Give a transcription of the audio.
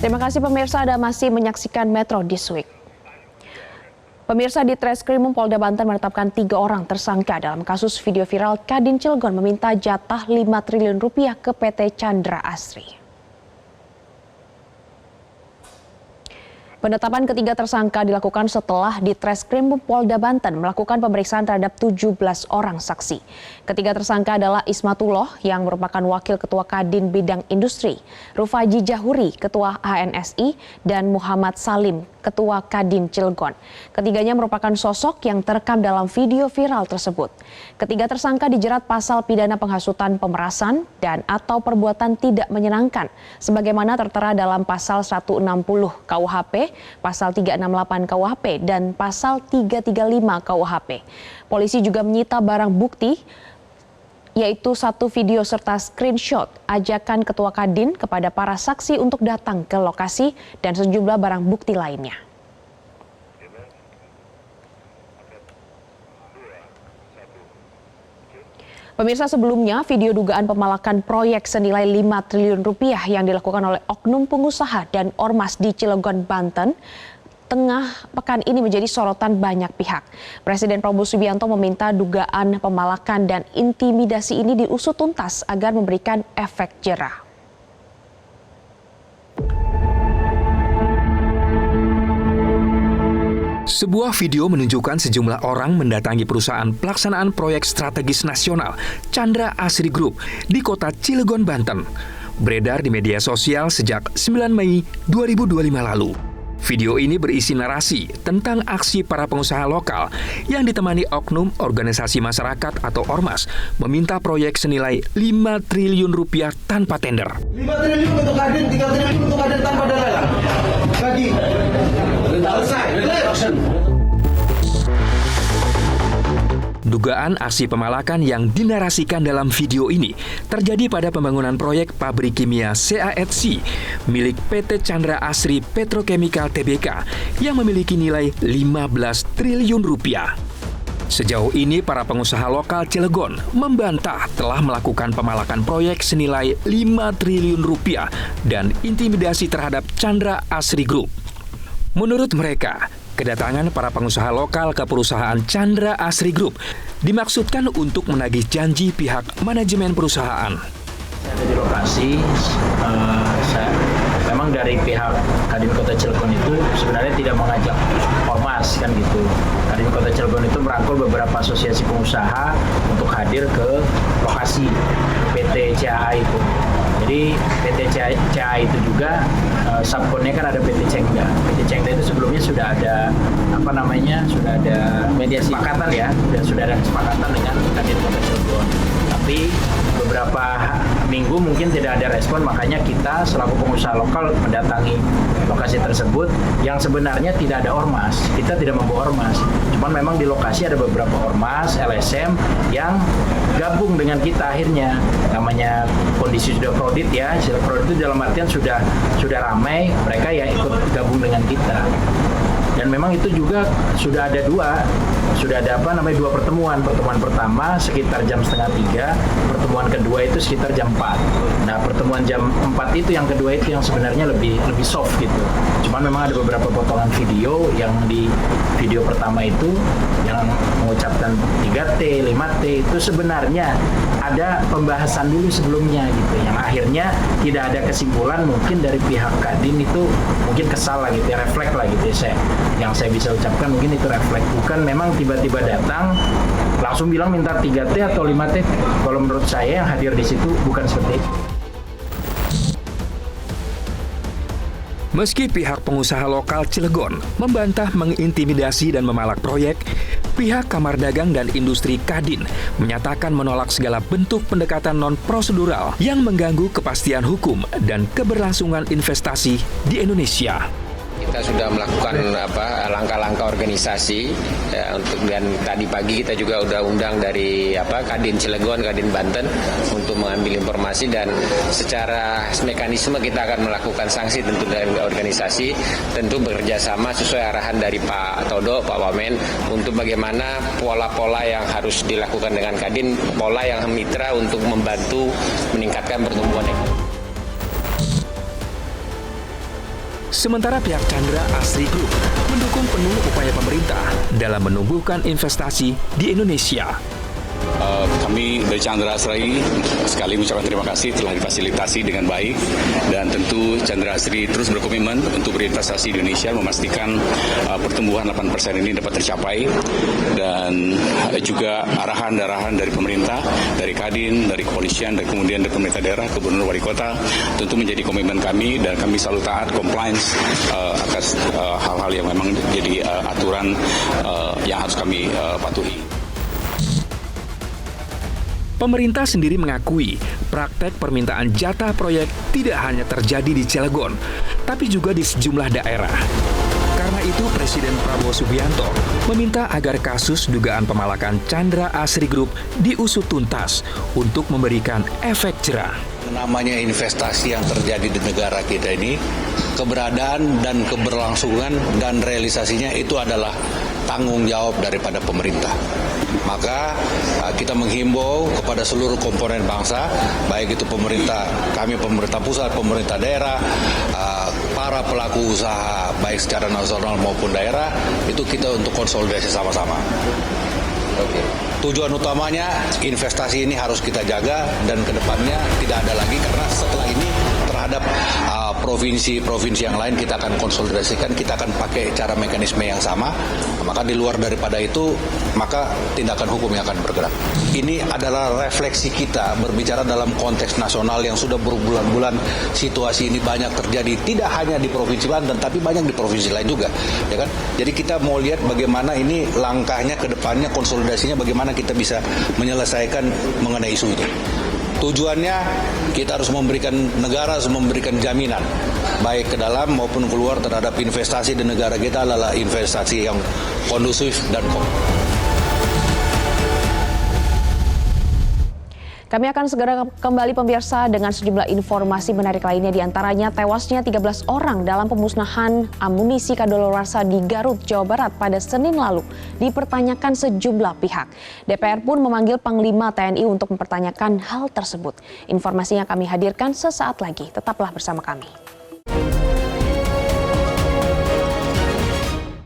Terima kasih pemirsa, Anda masih menyaksikan Metro This Week. Pemirsa, di Treskrimum Polda Banten menetapkan 3 orang tersangka dalam kasus video viral Kadin Cilegon meminta jatah 5 triliun rupiah ke PT Chandra Asri. Penetapan ketiga tersangka dilakukan setelah di Treskrimum Polda Banten melakukan pemeriksaan terhadap 17 orang saksi. Ketiga tersangka adalah Ismatullah yang merupakan Wakil Ketua Kadin Bidang Industri, Rufaji Jahuri, Ketua HNSI, dan Muhammad Salim, Ketua Kadin Cilegon. Ketiganya merupakan sosok yang terekam dalam video viral tersebut. Ketiga tersangka dijerat pasal pidana penghasutan pemerasan dan atau perbuatan tidak menyenangkan, sebagaimana tertera dalam pasal 160 KUHP, pasal 368 KUHP, dan pasal 335 KUHP. Polisi juga menyita barang bukti, yaitu 1 video serta screenshot ajakan Ketua Kadin kepada para saksi untuk datang ke lokasi dan sejumlah barang bukti lainnya. Pemirsa, sebelumnya video dugaan pemalakan proyek senilai 5 triliun rupiah yang dilakukan oleh oknum pengusaha dan ormas di Cilegon, Banten, tengah pekan ini menjadi sorotan banyak pihak. Presiden Prabowo Subianto meminta dugaan pemalakan dan intimidasi ini diusut tuntas agar memberikan efek jera. Sebuah video menunjukkan sejumlah orang mendatangi perusahaan pelaksanaan proyek strategis nasional Chandra Asri Group di kota Cilegon, Banten. Beredar di media sosial sejak 9 Mei 2025 lalu. Video ini berisi narasi tentang aksi para pengusaha lokal yang ditemani oknum organisasi masyarakat atau ormas meminta proyek senilai 5 triliun rupiah tanpa tender. 5 triliun untuk Kadin, 3 triliun untuk Kadin tanpa lelang. Bagi dugaan aksi pemalakan yang dinarasikan dalam video ini terjadi pada pembangunan proyek pabrik kimia CAETC milik PT Chandra Asri Petrochemical Tbk yang memiliki nilai 15 triliun rupiah. Sejauh ini para pengusaha lokal Cilegon membantah telah melakukan pemalakan proyek senilai 5 triliun rupiah dan intimidasi terhadap Chandra Asri Group. Menurut mereka, kedatangan para pengusaha lokal ke perusahaan Chandra Asri Group dimaksudkan untuk menagih janji pihak manajemen perusahaan. Saya ada di lokasi, memang dari pihak Kadin Kota Cilegon itu sebenarnya tidak mengajak ormas kan gitu. Kadin Kota Cilegon itu merangkul beberapa asosiasi pengusaha untuk hadir ke lokasi PT CAA itu. Jadi PT CAA itu juga subkonnya kan ada PT Cengda. PT Cengda itu sebelumnya sudah ada sudah ada mediasi kesepakatan ya, sudah ada kesepakatan dengan Kadin Kota Cilegon. Tapi beberapa minggu mungkin tidak ada respon, makanya kita selaku pengusaha lokal mendatangi lokasi tersebut yang sebenarnya tidak ada ormas. Kita tidak membawa ormas. Cuman memang di lokasi ada beberapa ormas, LSM yang gabung dengan kita akhirnya. Namanya kondisi sudah kredit ya. Istilah kredit itu dalam artian sudah ramai, mereka yang ikut gabung dengan kita. Dan memang itu juga sudah ada dua pertemuan. Pertemuan pertama sekitar jam 2:30, pertemuan kedua itu sekitar jam 4. Nah, pertemuan jam 4 itu yang kedua itu yang sebenarnya lebih soft gitu. Cuman memang ada beberapa potongan video yang di video pertama itu yang mengucapkan 3T, 5T itu sebenarnya ada pembahasan dulu sebelumnya gitu. Yang akhirnya tidak ada kesimpulan, mungkin dari pihak Kadin itu mungkin kesal lah gitu ya, refleks lah gitu ya. Yang saya bisa ucapkan mungkin itu refleks, bukan memang tiba-tiba datang langsung bilang minta 3T atau 5T. Kalau menurut saya yang hadir di situ bukan seperti itu. Meski pihak pengusaha lokal Cilegon membantah mengintimidasi dan memalak proyek, pihak Kamar Dagang dan Industri Kadin menyatakan menolak segala bentuk pendekatan non-prosedural yang mengganggu kepastian hukum dan keberlangsungan investasi di Indonesia. Kita sudah melakukan langkah-langkah organisasi ya, dan tadi pagi kita juga udah undang dari Kadin Cilegon, Kadin Banten untuk mengambil informasi, dan secara mekanisme kita akan melakukan sanksi tentu dari organisasi, tentu bekerja sama sesuai arahan dari Pak Todo, Pak Wamen, untuk bagaimana pola-pola yang harus dilakukan dengan Kadin, pola yang mitra untuk membantu meningkatkan pertumbuhan ekonomi. Sementara pihak Chandra Asri Group mendukung penuh upaya pemerintah dalam menumbuhkan investasi di Indonesia. Kami dari Chandra Asri sekali mengucapkan terima kasih telah difasilitasi dengan baik, dan tentu Chandra Asri terus berkomitmen untuk berinvestasi di Indonesia, memastikan pertumbuhan 8% ini dapat tercapai, dan juga arahan-arahan dari pemerintah, dari Kadin, dari kepolisian, dan kemudian dari pemerintah daerah, gubernur, wali kota, tentu menjadi komitmen kami, dan kami selalu taat compliance atas hal-hal yang memang jadi aturan yang harus kami patuhi. Pemerintah sendiri mengakui praktek permintaan jatah proyek tidak hanya terjadi di Cilegon, tapi juga di sejumlah daerah. Karena itu, Presiden Prabowo Subianto meminta agar kasus dugaan pemalakan Chandra Asri Group diusut tuntas untuk memberikan efek jerah. Namanya investasi yang terjadi di negara kita ini, keberadaan dan keberlangsungan dan realisasinya itu adalah tanggung jawab daripada pemerintah. Maka kita menghimbau kepada seluruh komponen bangsa, baik itu pemerintah, kami pemerintah pusat, pemerintah daerah, para pelaku usaha baik secara nasional maupun daerah, itu kita untuk konsolidasi sama-sama. Tujuan utamanya investasi ini harus kita jaga, dan kedepannya tidak ada lagi, karena setelah ini terhadap provinsi-provinsi yang lain kita akan konsolidasikan, kita akan pakai cara mekanisme yang sama. Maka di luar daripada itu, maka tindakan hukum yang akan bergerak. Ini adalah refleksi kita berbicara dalam konteks nasional yang sudah berbulan-bulan situasi ini banyak terjadi, tidak hanya di Provinsi Banten tapi banyak di provinsi lain juga, ya kan? Jadi kita mau lihat bagaimana ini langkahnya ke depannya, konsolidasinya bagaimana kita bisa menyelesaikan mengenai isu itu. Tujuannya kita harus negara harus memberikan jaminan baik ke dalam maupun keluar terhadap investasi di negara kita adalah investasi yang kondusif dan Kami akan segera kembali pemirsa dengan sejumlah informasi menarik lainnya, diantaranya tewasnya 13 orang dalam pemusnahan amunisi kadaluarsa di Garut, Jawa Barat pada Senin lalu dipertanyakan sejumlah pihak. DPR pun memanggil Panglima TNI untuk mempertanyakan hal tersebut. Informasinya kami hadirkan sesaat lagi, tetaplah bersama kami.